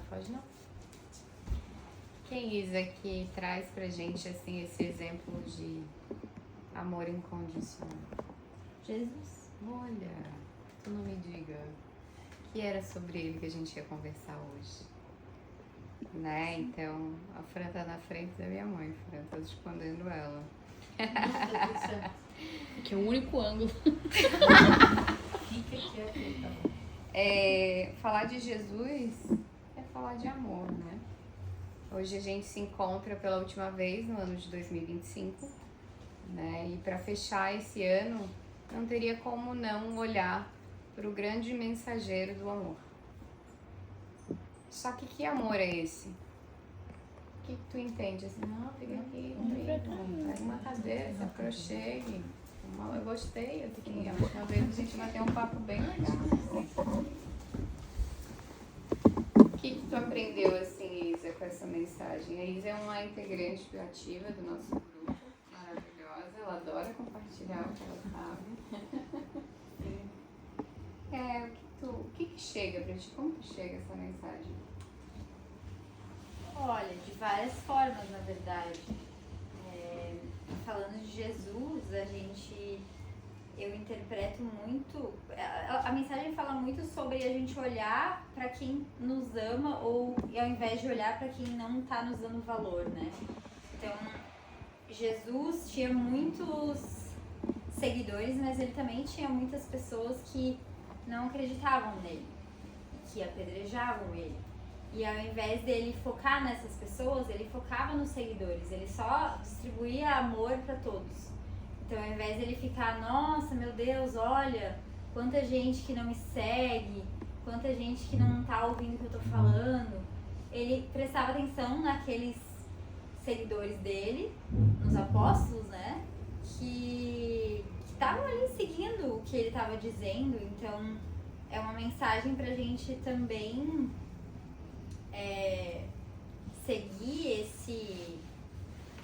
pode não. Quem Isa que traz pra gente assim esse exemplo de amor incondicional? Jesus. Olha, tu não me diga que era sobre ele que a gente ia conversar hoje, né? Então, a Fran tá na frente da minha mãe, Fran, tô escondendo ela. Que é o único ângulo. Fica quieto, tá bom. Falar de Jesus é falar de amor, né? Hoje a gente se encontra pela última vez no ano de 2025, né? E para fechar esse ano, não teria como não olhar para o grande mensageiro do amor. Só que amor é esse? O que tu entende? Assim, não, fica aqui comigo, pega uma cadeira, se aproxime. Eu gostei, assim, a última vez a gente vai ter um papo bem legal. O que tu aprendeu, assim, Isa, com essa mensagem? A Isa é uma integrante ativa do nosso grupo, maravilhosa, ela adora compartilhar o que ela sabe. O que chega pra ti? Como que chega essa mensagem? Olha, de várias formas, na verdade. Falando de Jesus, eu interpreto muito, a mensagem fala muito sobre a gente olhar para quem nos ama e ao invés de olhar para quem não está nos dando valor, né? Então, Jesus tinha muitos seguidores, mas ele também tinha muitas pessoas que não acreditavam nele, que apedrejavam ele. E ao invés dele focar nessas pessoas, ele focava nos seguidores, ele só distribuía amor para todos. Então ao invés dele ficar, nossa, meu Deus, olha, quanta gente que não me segue, quanta gente que não tá ouvindo o que eu tô falando, ele prestava atenção naqueles seguidores dele, nos apóstolos, né, que estavam ali seguindo o que ele estava dizendo. Então é uma mensagem pra gente também seguir esse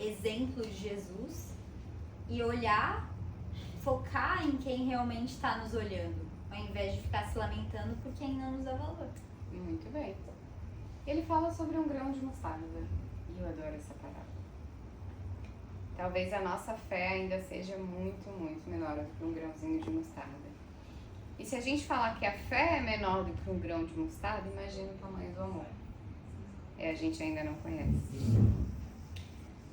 exemplo de Jesus e olhar, focar em quem realmente está nos olhando, ao invés de ficar se lamentando por quem não nos dá valor. Muito bem. Ele fala sobre um grão de mostarda, e eu adoro essa palavra. Talvez a nossa fé ainda seja muito, muito menor do que um grãozinho de mostarda. E se a gente falar que a fé é menor do que um grão de mostarda, imagina o tamanho do amor. A gente ainda não conhece.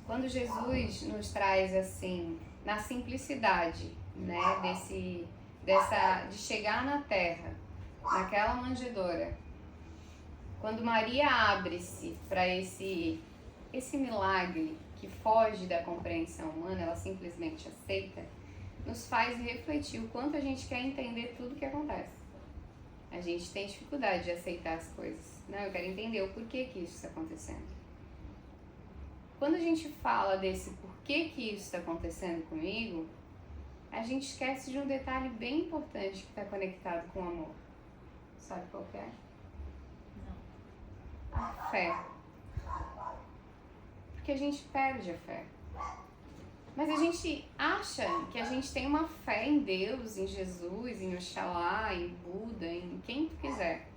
Quando Jesus nos traz assim, na simplicidade, né, de chegar na terra, naquela manjedoura, quando Maria abre-se para esse milagre que foge da compreensão humana, ela simplesmente aceita, nos faz refletir o quanto a gente quer entender tudo o que acontece. A gente tem dificuldade de aceitar as coisas. Não, eu quero entender o porquê que isso está acontecendo. Quando a gente fala desse porquê que isso está acontecendo comigo, a gente esquece de um detalhe bem importante que está conectado com o amor. Sabe qual que é? Não. A fé. Porque a gente perde a fé. Mas a gente acha que a gente tem uma fé em Deus, em Jesus, em Oxalá, em Buda, em quem tu quiser.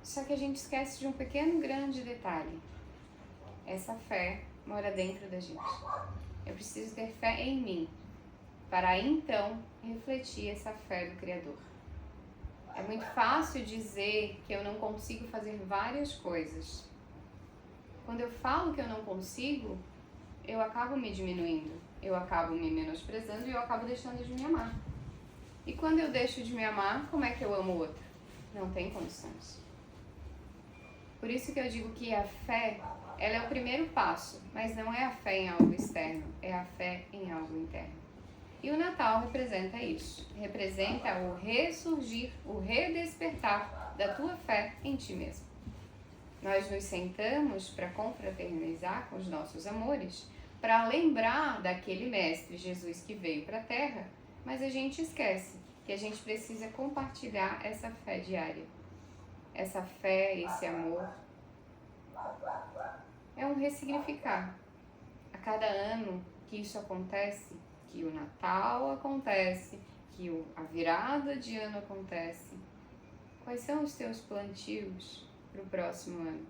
Só que a gente esquece de um pequeno grande detalhe. Essa fé mora dentro da gente. Eu preciso ter fé em mim, para então refletir essa fé do Criador. É muito fácil dizer que eu não consigo fazer várias coisas. Quando eu falo que eu não consigo, eu acabo me diminuindo, eu acabo me menosprezando e eu acabo deixando de me amar. E quando eu deixo de me amar, como é que eu amo o outro? Não tem condições. Por isso que eu digo que a fé, ela é o primeiro passo, mas não é a fé em algo externo, é a fé em algo interno. E o Natal representa isso, representa o ressurgir, o redespertar da tua fé em ti mesmo. Nós nos sentamos para confraternizar com os nossos amores, para lembrar daquele mestre Jesus que veio para a Terra, mas a gente esquece que a gente precisa compartilhar essa fé diária. Essa fé, esse amor, é um ressignificar. A cada ano que isso acontece, que o Natal acontece, que a virada de ano acontece, quais são os teus plantios pro próximo ano.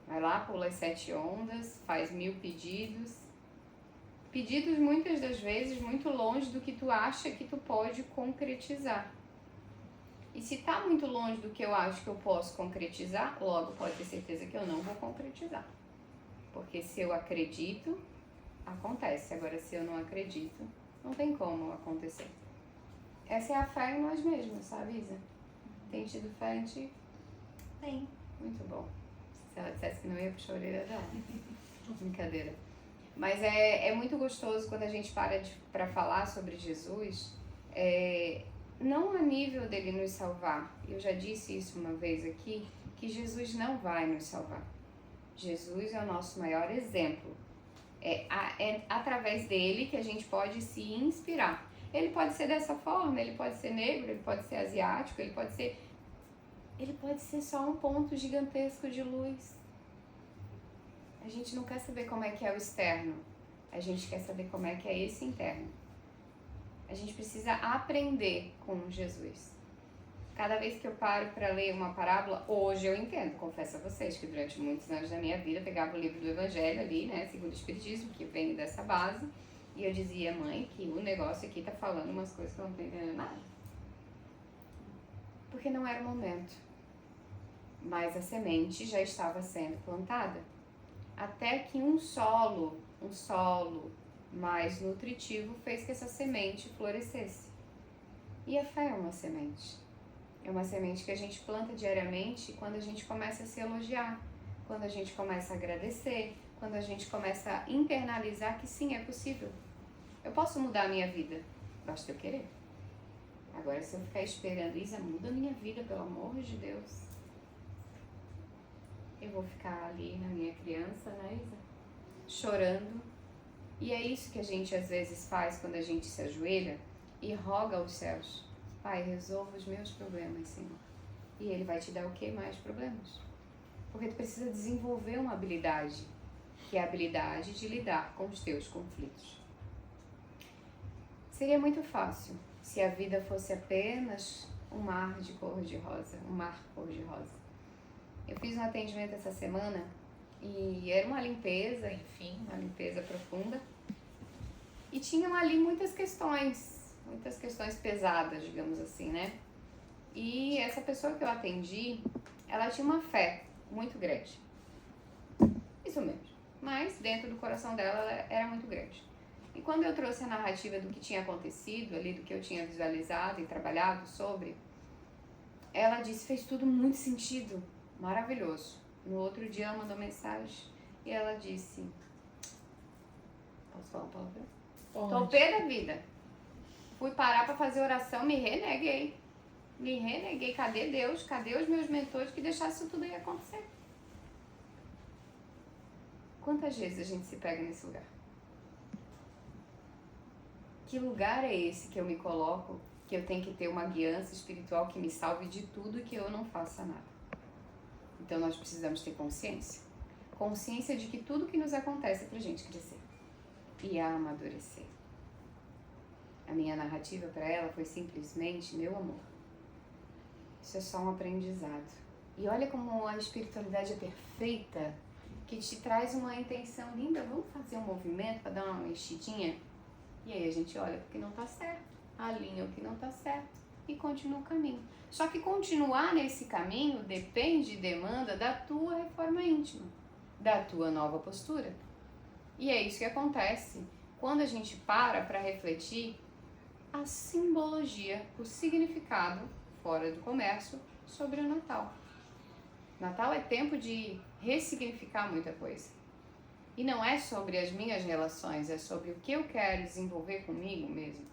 Vai lá, pula as 7 ondas, faz 1000 pedidos. Pedidos muitas das vezes muito longe do que tu acha que tu pode concretizar. E se tá muito longe do que eu acho que eu posso concretizar, logo pode ter certeza que eu não vou concretizar. Porque se eu acredito, acontece. Agora, se eu não acredito, não tem como acontecer. Essa é a fé em nós mesmos, sabe, Isa? Tem tido fé em ti? Tem. Muito bom. Se ela dissesse que não ia puxar a orelha dela. Brincadeira. Mas é muito gostoso quando a gente para falar sobre Jesus, não a nível dele nos salvar. Eu já disse isso uma vez aqui, que Jesus não vai nos salvar. Jesus é o nosso maior exemplo. É através dele que a gente pode se inspirar. Ele pode ser dessa forma, ele pode ser negro, ele pode ser asiático, ele pode ser só um ponto gigantesco de luz. A gente não quer saber como é que é o externo, a gente quer saber como é que é esse interno. A gente precisa aprender com Jesus. Cada vez que eu paro para ler uma parábola, hoje eu entendo, confesso a vocês que durante muitos anos da minha vida eu pegava o livro do Evangelho ali, né, segundo o Espiritismo, que vem dessa base, e eu dizia, mãe, que o negócio aqui tá falando umas coisas que eu não tô entendendo nada. Porque não era o momento. Mas a semente já estava sendo plantada. Até que um solo mais nutritivo fez que essa semente florescesse. E a fé é uma semente. É uma semente que a gente planta diariamente quando a gente começa a se elogiar, quando a gente começa a agradecer, quando a gente começa a internalizar que sim, é possível. Eu posso mudar a minha vida, basta eu querer. Agora, se eu ficar esperando, Isa, muda a minha vida, pelo amor de Deus. Eu vou ficar ali na minha criança, né, Isa? Chorando. E é isso que a gente às vezes faz quando a gente se ajoelha e roga aos céus. Pai, resolva os meus problemas, Senhor. E Ele vai te dar o que? Mais problemas. Porque tu precisa desenvolver uma habilidade, que é a habilidade de lidar com os teus conflitos. Seria muito fácil se a vida fosse apenas um mar de cor-de-rosa, um mar cor-de-rosa. Eu fiz um atendimento essa semana e era uma limpeza, enfim, uma limpeza profunda. E tinham ali muitas questões pesadas, digamos assim, né? E essa pessoa que eu atendi, ela tinha uma fé muito grande. Isso mesmo. Mas dentro do coração dela, ela era muito grande. E quando eu trouxe a narrativa do que tinha acontecido ali, do que eu tinha visualizado e trabalhado sobre, ela disse, fez tudo muito sentido. Maravilhoso. No outro dia ela mandou mensagem e ela disse, posso falar uma palavra? Tô pé da vida. Fui parar para fazer oração, me reneguei. Cadê Deus? Cadê os meus mentores que deixassem isso tudo aí acontecer? Quantas vezes a gente se pega nesse lugar? Que lugar é esse que eu me coloco, que eu tenho que ter uma guiança espiritual que me salve de tudo e que eu não faça nada? Então nós precisamos ter consciência. Consciência de que tudo que nos acontece é pra gente crescer e amadurecer. A minha narrativa para ela foi simplesmente, meu amor, isso é só um aprendizado. E olha como a espiritualidade é perfeita, que te traz uma intenção linda. Vamos fazer um movimento para dar uma mexidinha? E aí a gente olha porque não tá certo, alinha o que não tá certo e continua o caminho. Só que continuar nesse caminho depende e demanda da tua reforma íntima, da tua nova postura. E é isso que acontece quando a gente para refletir a simbologia, o significado, fora do comércio, sobre o Natal. Natal é tempo de ressignificar muita coisa. E não é sobre as minhas relações, é sobre o que eu quero desenvolver comigo mesmo.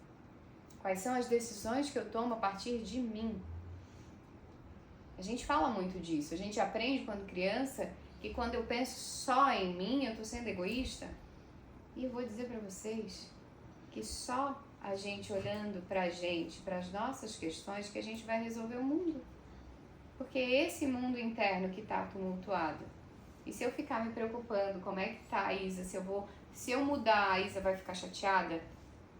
Quais são as decisões que eu tomo a partir de mim. A gente fala muito disso, a gente aprende quando criança que quando eu penso só em mim, eu tô sendo egoísta. E eu vou dizer para vocês que só a gente olhando pra gente, para as nossas questões, que a gente vai resolver o mundo. Porque é esse mundo interno que tá tumultuado. E se eu ficar me preocupando, como é que tá a Isa, se eu mudar, a Isa vai ficar chateada?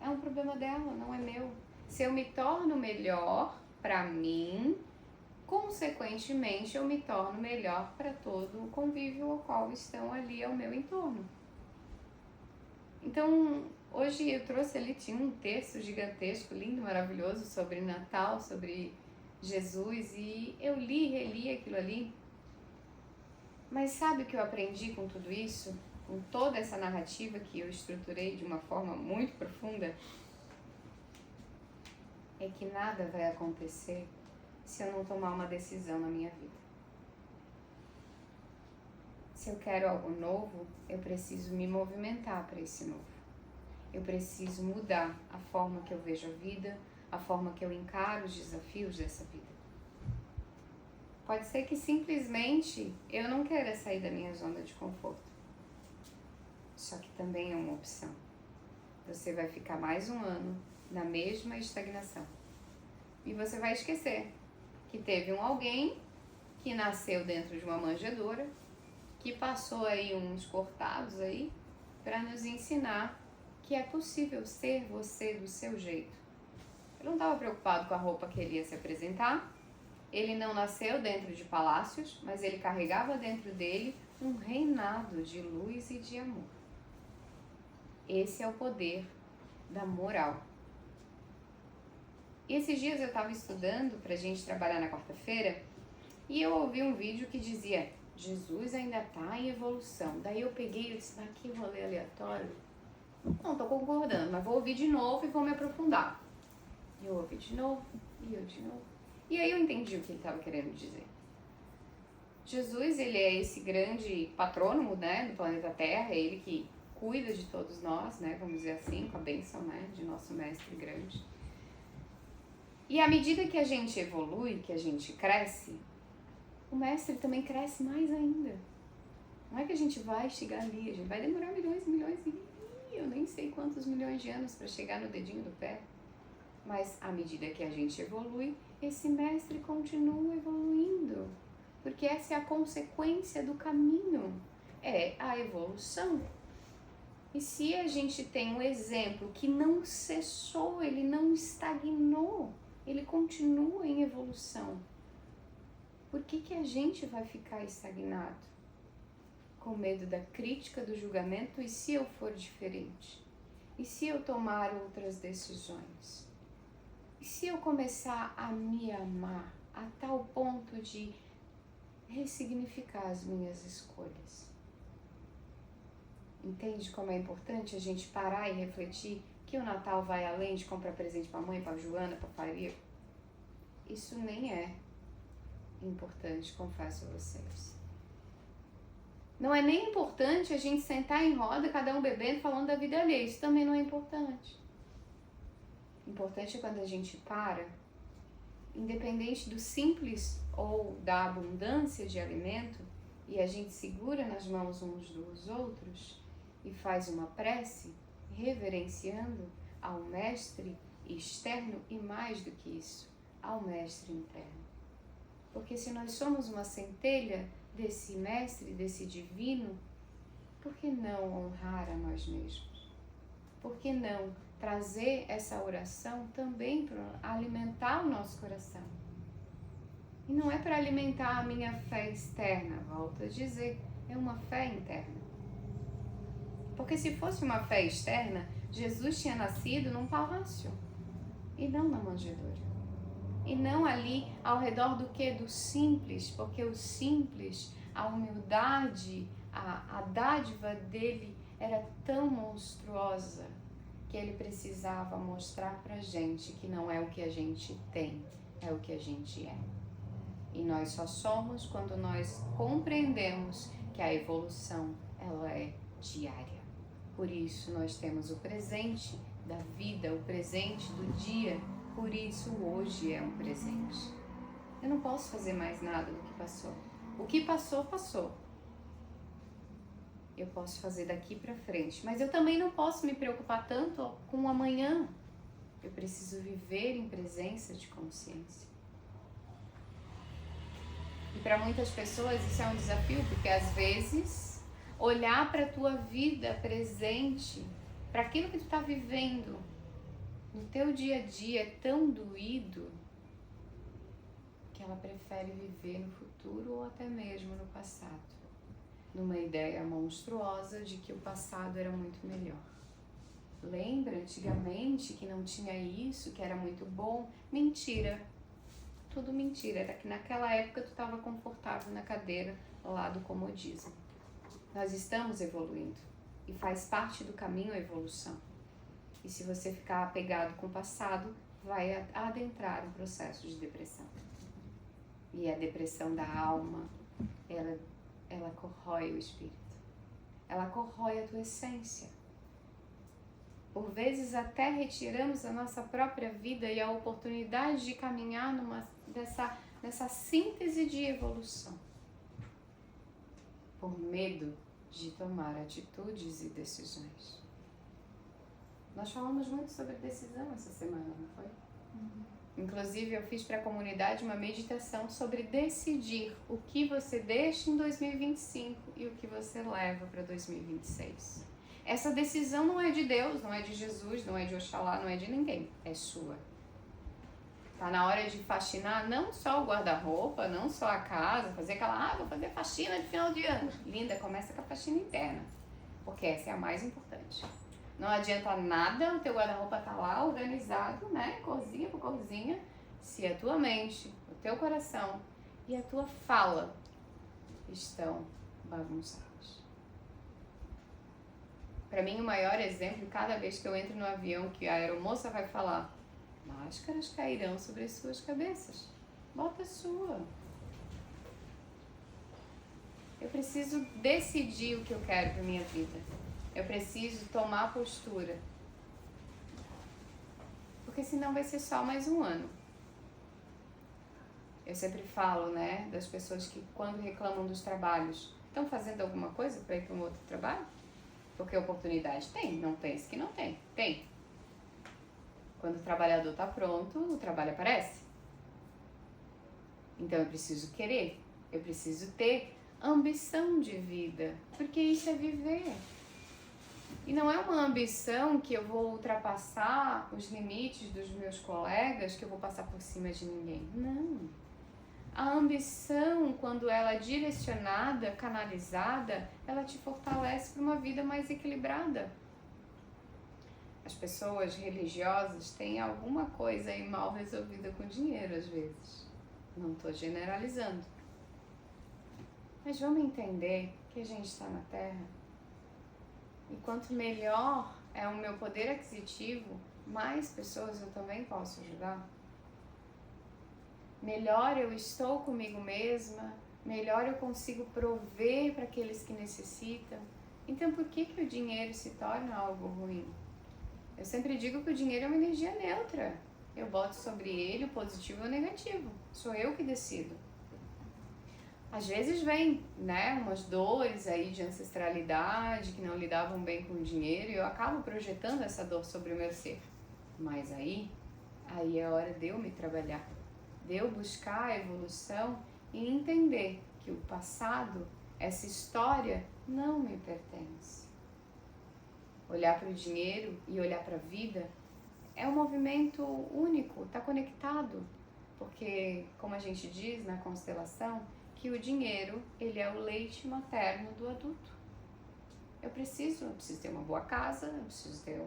É um problema dela, não é meu. Se eu me torno melhor pra mim, consequentemente eu me torno melhor para todo o convívio ao qual estão ali ao meu entorno. Então, hoje eu trouxe ali, tinha um texto gigantesco, lindo, maravilhoso, sobre Natal, sobre Jesus, e eu li e reli aquilo ali. Mas sabe o que eu aprendi com tudo isso? Com toda essa narrativa que eu estruturei de uma forma muito profunda? É que nada vai acontecer se eu não tomar uma decisão na minha vida. Se eu quero algo novo, eu preciso me movimentar para esse novo. Eu preciso mudar a forma que eu vejo a vida, a forma que eu encaro os desafios dessa vida. Pode ser que simplesmente eu não queira sair da minha zona de conforto. Só que também é uma opção. Você vai ficar mais um ano na mesma estagnação. E você vai esquecer que teve alguém que nasceu dentro de uma manjedoura, que passou aí uns cortados aí para nos ensinar que é possível ser você do seu jeito. Ele não estava preocupado com a roupa que ele ia se apresentar. Ele não nasceu dentro de palácios, mas ele carregava dentro dele um reinado de luz e de amor. Esse é o poder da moral. E esses dias eu estava estudando para a gente trabalhar na quarta-feira e eu ouvi um vídeo que dizia: Jesus ainda está em evolução. Daí eu peguei e disse: que rolê aleatório. Não estou concordando, mas vou ouvir de novo e vou me aprofundar. E eu ouvi de novo, e eu de novo. E aí eu entendi o que ele estava querendo dizer. Jesus, ele é esse grande patrônomo, né, do planeta Terra, é ele que cuida de todos nós, né, vamos dizer assim, com a bênção, né, de nosso mestre grande. E à medida que a gente evolui, que a gente cresce, o mestre também cresce mais ainda. Não é que a gente vai chegar ali, a gente vai demorar milhões e milhões e eu nem sei quantos milhões de anos para chegar no dedinho do pé. Mas à medida que a gente evolui, esse mestre continua evoluindo. Porque essa é a consequência do caminho, é a evolução. E se a gente tem um exemplo que não cessou, ele não estagnou, ele continua em evolução, por que a gente vai ficar estagnado? Com medo da crítica, do julgamento, e se eu for diferente? E se eu tomar outras decisões? E se eu começar a me amar a tal ponto de ressignificar as minhas escolhas? Entende como é importante a gente parar e refletir que o Natal vai além de comprar presente para a mãe, para a Joana, para a Faria? Isso nem é importante, confesso a vocês. Não é nem importante a gente sentar em roda, cada um bebendo, falando da vida alheia. Isso também não é importante. Importante é quando a gente para, independente do simples ou da abundância de alimento, e a gente segura nas mãos uns dos outros e faz uma prece, reverenciando ao mestre externo e mais do que isso, ao mestre interno. Porque se nós somos uma centelha desse mestre, desse divino, por que não honrar a nós mesmos? Por que não trazer essa oração também para alimentar o nosso coração? E não é para alimentar a minha fé externa, volto a dizer, é uma fé interna. Porque se fosse uma fé externa, Jesus tinha nascido num palácio e não na manjedoura. E não ali ao redor do que? Do simples, porque o simples, a humildade, a dádiva dele era tão monstruosa que ele precisava mostrar pra gente que não é o que a gente tem, é o que a gente é. E nós só somos quando nós compreendemos que a evolução, ela é diária. Por isso nós temos o presente da vida, o presente do dia. Por isso hoje é um presente. Eu não posso fazer mais nada do que passou. O que passou, passou. Eu posso fazer daqui para frente, mas eu também não posso me preocupar tanto com o amanhã. Eu preciso viver em presença de consciência. E para muitas pessoas isso é um desafio, porque às vezes olhar para a tua vida presente, para aquilo que tu está vivendo no teu dia a dia é tão doído que ela prefere viver no futuro ou até mesmo no passado, numa ideia monstruosa de que o passado era muito melhor. Lembra antigamente que não tinha isso, que era muito bom? Mentira. Tudo mentira. Era que naquela época tu estava confortável na cadeira lá do comodismo. Nós estamos evoluindo e faz parte do caminho a evolução. E se você ficar apegado com o passado, vai adentrar um processo de depressão. E a depressão da alma, ela corrói o espírito. Ela corrói a tua essência. Por vezes até retiramos a nossa própria vida e a oportunidade de caminhar nessa síntese de evolução. Por medo de tomar atitudes e decisões. Nós falamos muito sobre decisão essa semana, não foi? Inclusive, eu fiz para a comunidade uma meditação sobre decidir o que você deixa em 2025 e o que você leva para 2026. Essa decisão não é de Deus, não é de Jesus, não é de Oxalá, não é de ninguém, é sua. Tá na hora de faxinar não só o guarda-roupa, não só a casa, fazer aquela, vou fazer faxina de final de ano. Linda, começa com a faxina interna, porque essa é a mais importante. Não adianta nada o teu guarda-roupa tá lá organizado, né, corzinha por corzinha, se a tua mente, o teu coração e a tua fala estão bagunçados. Para mim, o maior exemplo, cada vez que eu entro no avião, que a aeromoça vai falar, máscaras cairão sobre as suas cabeças. Bota a sua. Eu preciso decidir o que eu quero para minha vida. Eu preciso tomar postura. Porque senão vai ser só mais um ano. Eu sempre falo, né, das pessoas que quando reclamam dos trabalhos, estão fazendo alguma coisa para ir para um outro trabalho? Porque oportunidade tem, não pense que não tem. Tem. Quando o trabalhador está pronto, o trabalho aparece. Então eu preciso querer, eu preciso ter ambição de vida, porque isso é viver. E não é uma ambição que eu vou ultrapassar os limites dos meus colegas, que eu vou passar por cima de ninguém. Não. A ambição, quando ela é direcionada, canalizada, ela te fortalece para uma vida mais equilibrada. As pessoas religiosas têm alguma coisa aí mal resolvida com dinheiro, às vezes. Não estou generalizando. Mas vamos entender que a gente está na Terra. E quanto melhor é o meu poder aquisitivo, mais pessoas eu também posso ajudar. Melhor eu estou comigo mesma, melhor eu consigo prover para aqueles que necessitam. Então, por que o dinheiro se torna algo ruim? Eu sempre digo que o dinheiro é uma energia neutra. Eu boto sobre ele o positivo e o negativo. Sou eu que decido. Às vezes vem, né, umas dores aí de ancestralidade que não lidavam bem com o dinheiro e eu acabo projetando essa dor sobre o meu ser. Mas aí é hora de eu me trabalhar, de eu buscar a evolução e entender que o passado, essa história, não me pertence. Olhar para o dinheiro e olhar para a vida é um movimento único, está conectado. Porque, como a gente diz na constelação, que o dinheiro, ele é o leite materno do adulto. Eu preciso ter uma boa casa, eu preciso ter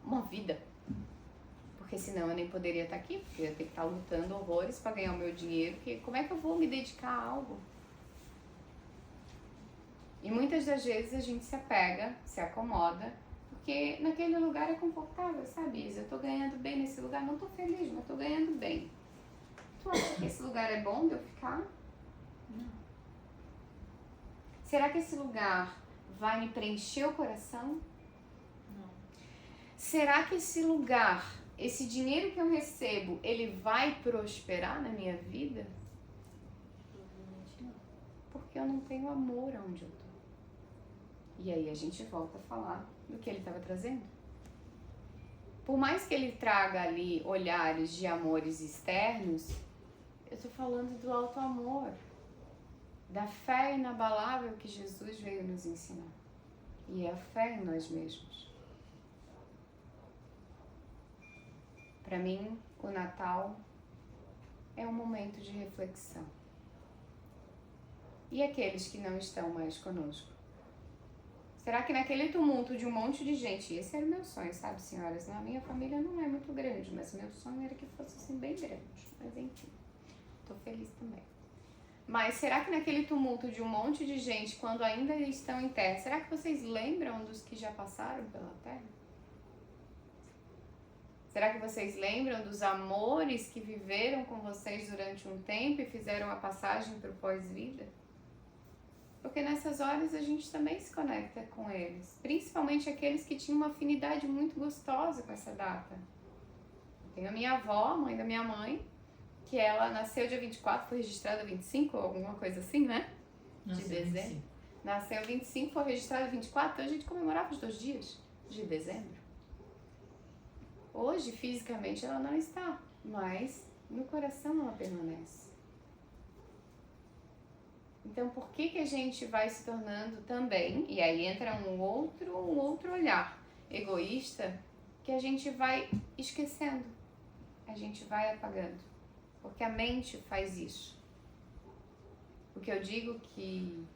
uma vida. Porque senão eu nem poderia estar aqui, porque eu ia ter que estar lutando horrores para ganhar o meu dinheiro, porque como é que eu vou me dedicar a algo? E muitas das vezes a gente se apega, se acomoda, porque naquele lugar é confortável, sabe, Isa? Eu tô ganhando bem nesse lugar, não tô feliz, mas tô ganhando bem. Tu acha que esse lugar é bom de eu ficar? Não. Será que esse lugar vai me preencher o coração? Não. Será que esse lugar, esse dinheiro que eu recebo, ele vai prosperar na minha vida? Provavelmente não. Porque eu não tenho amor aonde eu tô. E aí a gente volta a falar do que ele estava trazendo. Por mais que ele traga ali olhares de amores externos, eu estou falando do alto amor, da fé inabalável que Jesus veio nos ensinar. E é a fé em nós mesmos. Para mim, o Natal é um momento de reflexão. E aqueles que não estão mais conosco? Será que naquele tumulto de um monte de gente, esse era o meu sonho, sabe, senhoras? Na minha família não é muito grande, mas o meu sonho era que fosse assim bem grande. Mas enfim, tô feliz também. Mas será que naquele tumulto de um monte de gente, quando ainda estão em terra, será que vocês lembram dos que já passaram pela terra? Será que vocês lembram dos amores que viveram com vocês durante um tempo e fizeram a passagem para o pós-vida? Porque nessas horas a gente também se conecta com eles, principalmente aqueles que tinham uma afinidade muito gostosa com essa data. Tenho a minha avó, mãe da minha mãe, que ela nasceu dia 24, foi registrada 25, ou alguma coisa assim, né? De dezembro. 25. Nasceu 25, foi registrada 24, então a gente comemorava os 2 dias de dezembro. Hoje, fisicamente, ela não está, mas no coração ela permanece. Então, por que a gente vai se tornando também, e aí entra um outro olhar egoísta, que a gente vai esquecendo, a gente vai apagando, porque a mente faz isso. Porque eu digo que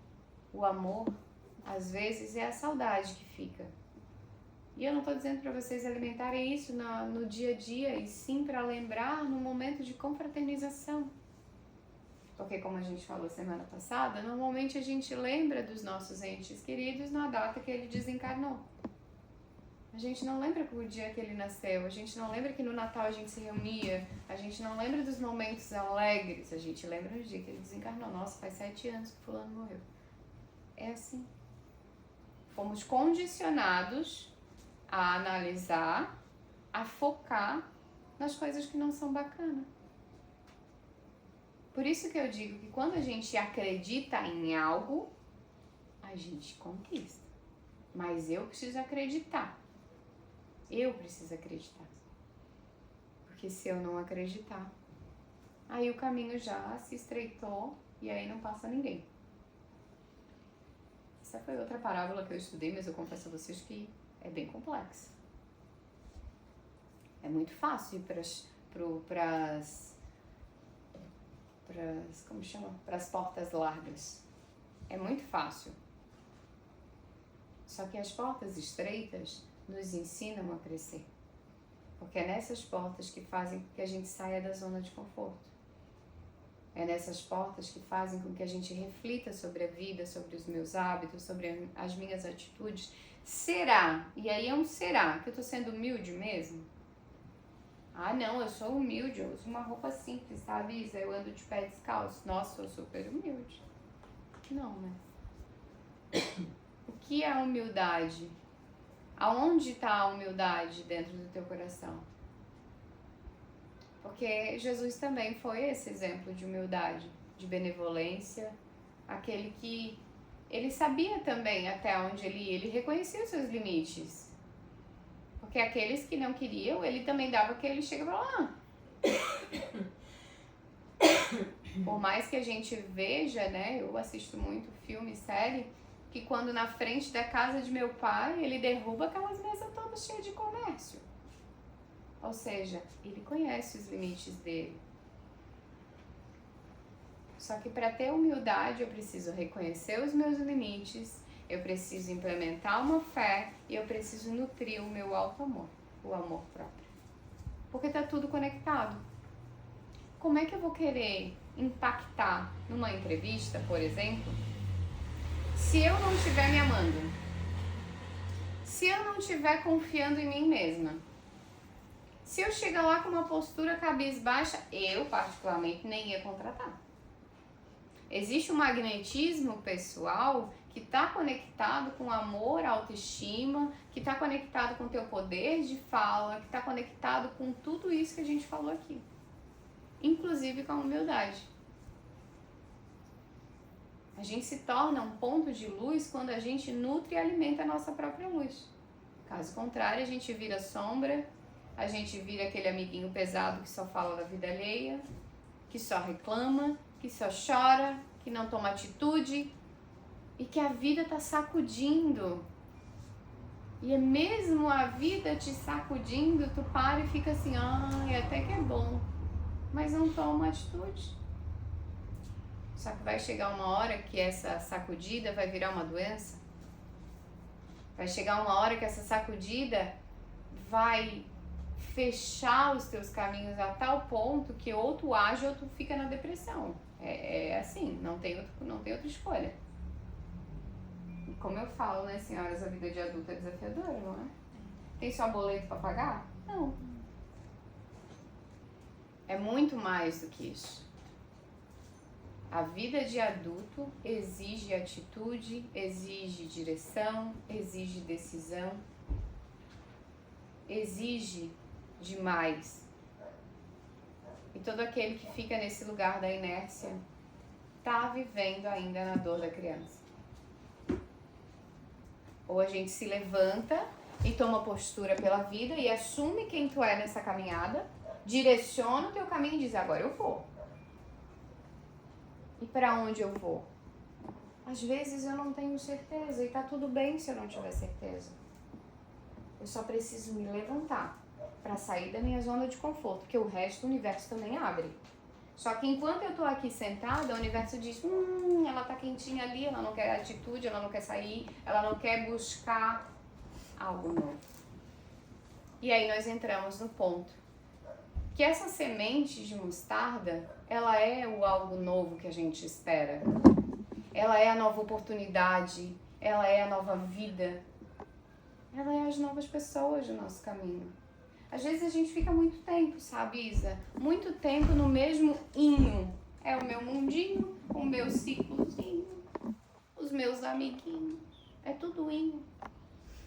o amor, às vezes, é a saudade que fica. E eu não estou dizendo para vocês alimentarem isso no dia a dia, e sim para lembrar no momento de confraternização. Porque, como a gente falou semana passada, normalmente a gente lembra dos nossos entes queridos na data que ele desencarnou. A gente não lembra o dia que ele nasceu, a gente não lembra que no Natal a gente se reunia, a gente não lembra dos momentos alegres, a gente lembra do dia que ele desencarnou. Nossa, faz 7 anos que fulano morreu. É assim. Fomos condicionados a analisar, a focar nas coisas que não são bacanas. Por isso que eu digo que quando a gente acredita em algo, a gente conquista. Mas eu preciso acreditar. Eu preciso acreditar. Porque se eu não acreditar, aí o caminho já se estreitou e aí não passa ninguém. Essa foi outra parábola que eu estudei, mas eu confesso a vocês que é bem complexa. É muito fácil ir para as portas largas. É muito fácil. Só que as portas estreitas nos ensinam a crescer. Porque é nessas portas que fazem com que a gente saia da zona de conforto. É nessas portas que fazem com que a gente reflita sobre a vida, sobre os meus hábitos, sobre as minhas atitudes. Será? E aí é um será, que eu tô sendo humilde mesmo? Ah, não, eu sou humilde, eu uso uma roupa simples, sabe, Isa? Eu ando de pé descalço. Nossa, eu sou super humilde. Não, né? O que é a humildade? Aonde está a humildade dentro do teu coração? Porque Jesus também foi esse exemplo de humildade, de benevolência, aquele que ele sabia também até onde ele ia, ele reconhecia os seus limites. Porque aqueles que não queriam, ele também dava que ele chegava lá. Por mais que a gente veja, né, eu assisto muito filme, série, que quando na frente da casa de meu pai, ele derruba aquelas mesas todas cheias de comércio. Ou seja, ele conhece os limites dele. Só que para ter humildade, eu preciso reconhecer os meus limites, eu preciso implementar uma fé e eu preciso nutrir o meu auto-amor, o amor próprio. Porque tá tudo conectado. Como é que eu vou querer impactar numa entrevista, por exemplo, se eu não estiver me amando? Se eu não estiver confiando em mim mesma? Se eu chegar lá com uma postura cabisbaixa, eu particularmente nem ia contratar. Existe um magnetismo pessoal que está conectado com amor, autoestima, que está conectado com o teu poder de fala, que está conectado com tudo isso que a gente falou aqui. Inclusive com a humildade. A gente se torna um ponto de luz quando a gente nutre e alimenta a nossa própria luz. Caso contrário, a gente vira sombra, a gente vira aquele amiguinho pesado que só fala da vida alheia, que só reclama, que só chora, que não toma atitude e que a vida tá sacudindo. E é mesmo a vida te sacudindo, tu para e fica assim, até que é bom. mas não toma atitude. Só que vai chegar uma hora que essa sacudida vai virar uma doença. Vai chegar uma hora que essa sacudida vai fechar os teus caminhos a tal ponto que ou tu age ou tu fica na depressão. É assim, não tem outra escolha. E como eu falo, né, senhoras, a vida de adulto é desafiadora, não é? Tem só boleto pra pagar? Não. É muito mais do que isso. A vida de adulto exige atitude, exige direção, exige decisão, exige demais. E todo aquele que fica nesse lugar da inércia está vivendo ainda na dor da criança. Ou a gente se levanta e toma postura pela vida e assume quem tu é nessa caminhada, direciona o teu caminho e diz, agora eu vou. E para onde eu vou? Às vezes eu não tenho certeza e tá tudo bem se eu não tiver certeza. Eu só preciso me levantar para sair da minha zona de conforto, porque o resto do universo também abre. Só que enquanto eu tô aqui sentada, o universo diz, ela tá quentinha ali, ela não quer atitude, ela não quer sair, ela não quer buscar algo novo. E aí nós entramos no ponto que essa semente de mostarda, ela é o algo novo que a gente espera. Ela é a nova oportunidade, ela é a nova vida. Ela é as novas pessoas do nosso caminho. Às vezes a gente fica muito tempo, sabe, Isa? Muito tempo no mesmo inho. É o meu mundinho, o meu ciclozinho, os meus amiguinhos. É tudo inho.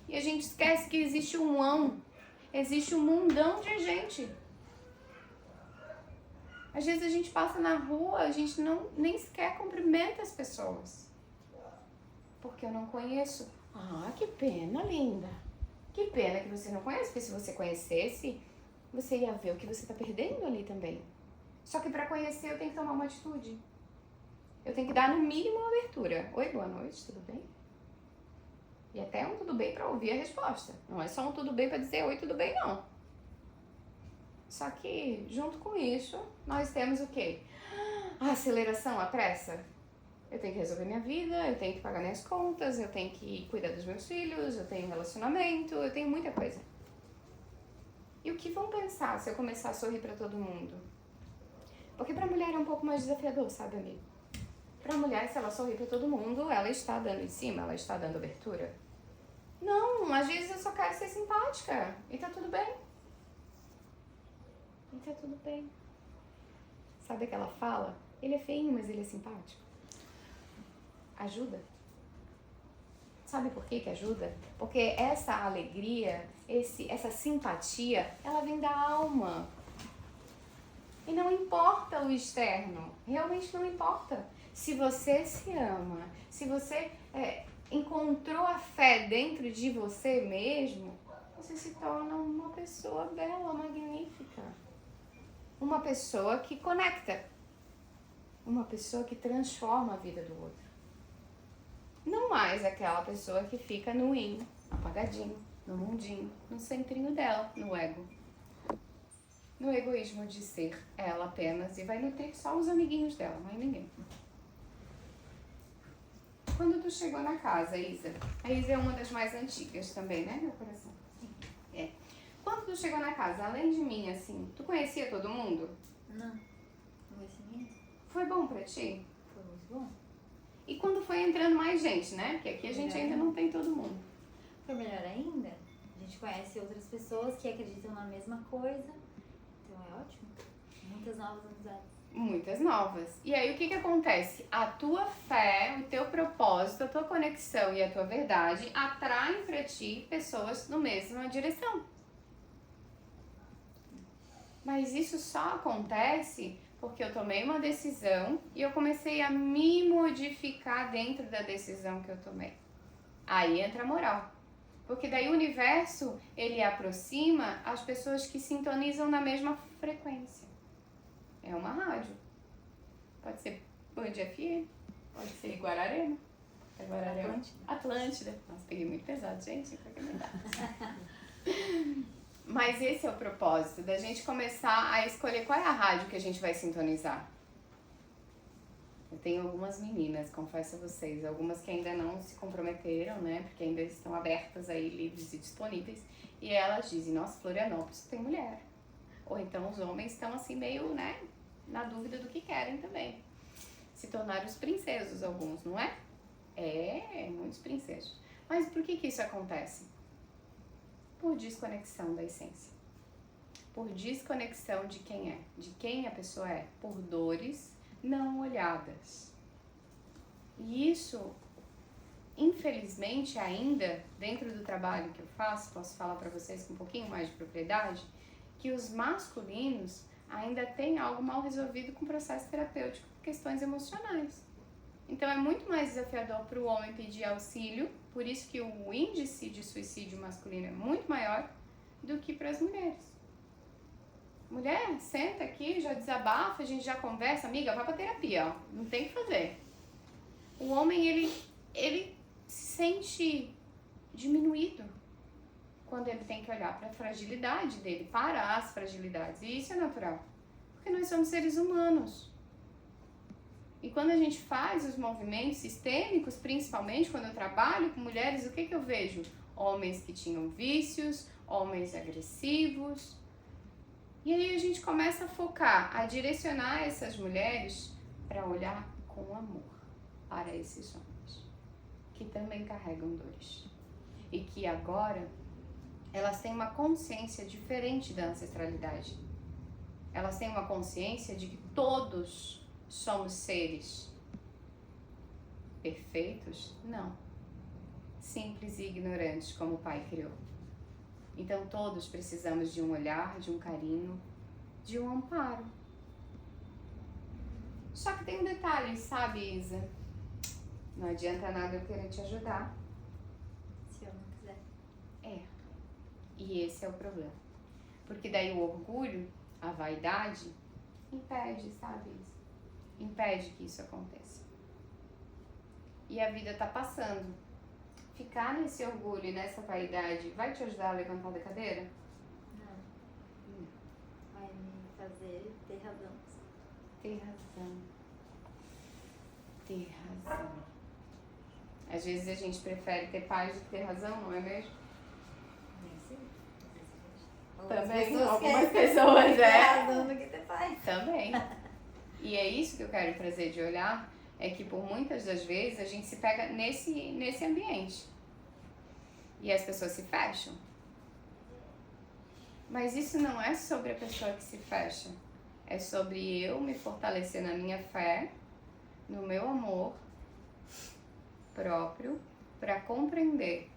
E a gente esquece que existe um ão. Existe um mundão de gente. Às vezes a gente passa na rua, a gente nem sequer cumprimenta as pessoas. Porque eu não conheço. Ah, que pena, linda. Que pena que você não conhece, porque se você conhecesse, você ia ver o que você está perdendo ali também. Só que para conhecer eu tenho que tomar uma atitude. Eu tenho que dar no mínimo uma abertura. Oi, boa noite, tudo bem? E até um tudo bem para ouvir a resposta. Não é só um tudo bem para dizer oi, tudo bem, não. Só que, junto com isso, nós temos o quê? A aceleração, a pressa. Eu tenho que resolver minha vida, eu tenho que pagar minhas contas, eu tenho que cuidar dos meus filhos, eu tenho relacionamento, eu tenho muita coisa. E o que vão pensar se eu começar a sorrir pra todo mundo? Porque pra mulher é um pouco mais desafiador, sabe, amigo? Pra mulher, se ela sorrir pra todo mundo, ela está dando em cima, ela está dando abertura. Não, às vezes eu só quero ser simpática e tá tudo bem. E tá tudo bem. Sabe aquela fala? Ele é feinho, mas ele é simpático. Ajuda. Sabe por que ajuda? Porque essa alegria, essa simpatia, ela vem da alma. E não importa o externo. Realmente não importa. Se você se ama, se você encontrou a fé dentro de você mesmo, você se torna uma pessoa bela, magnífica. Uma pessoa que conecta. Uma pessoa que transforma a vida do outro. Não mais aquela pessoa que fica no in, apagadinho, no mundinho, no centrinho dela, no ego. No egoísmo de ser ela apenas e vai nutrir só os amiguinhos dela, mais ninguém. Quando tu chegou na casa, Isa, a Isa é uma das mais antigas também, né, meu coração? Sim. É. Quando tu chegou na casa, além de mim, assim, tu conhecia todo mundo? Não. Não conheci ninguém. Foi bom pra ti? Foi muito bom. E quando foi entrando mais gente, né? Porque aqui a gente ainda não tem todo mundo. Foi melhor ainda. A gente conhece outras pessoas que acreditam na mesma coisa. Então é ótimo. Muitas novas amizades. Muitas novas. E aí o que acontece? A tua fé, o teu propósito, a tua conexão e a tua verdade atraem pra ti pessoas na mesma direção. Mas isso só acontece porque eu tomei uma decisão e eu comecei a me modificar dentro da decisão que eu tomei. Aí entra a moral. Porque daí o universo, ele aproxima as pessoas que sintonizam na mesma frequência. É uma rádio. Pode ser Band FM, pode ser Guararema. É Guararema. Atlântida. Nossa, peguei muito pesado, gente. Mas esse é o propósito, da gente começar a escolher qual é a rádio que a gente vai sintonizar. Eu tenho algumas meninas, confesso a vocês, algumas que ainda não se comprometeram, né? Porque ainda estão abertas aí, livres e disponíveis. E elas dizem, nossa, Florianópolis tem mulher. Ou então os homens estão assim meio, né, na dúvida do que querem também. Se tornaram os princesos alguns, não é? Muitos princesos. Mas por que isso acontece? Por desconexão da essência. Por desconexão de quem é, de quem a pessoa é. Por dores não olhadas. E isso, infelizmente, ainda dentro do trabalho que eu faço, posso falar para vocês com um pouquinho mais de propriedade, que os masculinos ainda têm algo mal resolvido com o processo terapêutico, questões emocionais. Então é muito mais desafiador para o homem pedir auxílio, por isso que o índice de suicídio masculino é muito maior do que para as mulheres. Mulher, senta aqui, já desabafa, a gente já conversa, amiga, vai pra terapia, ó, não tem o que fazer. O homem, ele se sente diminuído quando ele tem que olhar para a fragilidade dele, para as fragilidades, e isso é natural, porque nós somos seres humanos. E quando a gente faz os movimentos sistêmicos, principalmente quando eu trabalho com mulheres, o que eu vejo? Homens que tinham vícios, homens agressivos. E aí a gente começa a focar, a direcionar essas mulheres para olhar com amor para esses homens, que também carregam dores. E que agora elas têm uma consciência diferente da ancestralidade. Elas têm uma consciência de que todos somos seres perfeitos? Não. Simples e ignorantes, como o Pai criou. Então todos precisamos de um olhar, de um carinho, de um amparo. Só que tem um detalhe, sabe, Isa? Não adianta nada eu querer te ajudar. Se eu não quiser. E esse é o problema. Porque daí o orgulho, a vaidade, impede, sabe, Isa? Impede que isso aconteça. E a vida tá passando. Ficar nesse orgulho e nessa vaidade vai te ajudar a levantar da cadeira? Não. Vai me fazer ter razão. Ter razão. Ter razão. Às vezes a gente prefere ter paz do que ter razão, não é mesmo? Também, algumas pessoas ter razão do que ter paz. Também. E é isso que eu quero trazer de olhar, é que por muitas das vezes a gente se pega nesse ambiente. E as pessoas se fecham. Mas isso não é sobre a pessoa que se fecha. É sobre eu me fortalecer na minha fé, no meu amor próprio, para compreender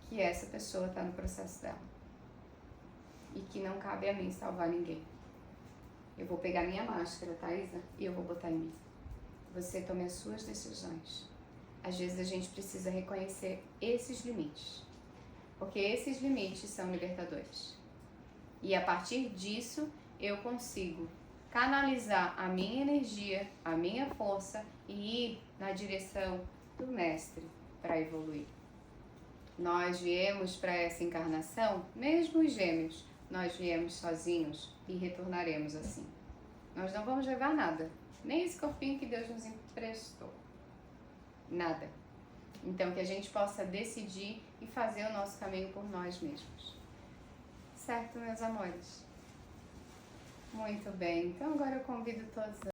que essa pessoa está no processo dela. E que não cabe a mim salvar ninguém. Eu vou pegar minha máscara, tá, Isa? E eu vou botar em mim. Você tome as suas decisões. Às vezes a gente precisa reconhecer esses limites. Porque esses limites são libertadores. E a partir disso, eu consigo canalizar a minha energia, a minha força e ir na direção do Mestre para evoluir. Nós viemos para essa encarnação, mesmo os gêmeos, nós viemos sozinhos e retornaremos assim. Nós não vamos levar nada, nem esse corpinho que Deus nos emprestou. Nada. Então que a gente possa decidir e fazer o nosso caminho por nós mesmos. Certo, meus amores? Muito bem, então agora eu convido todos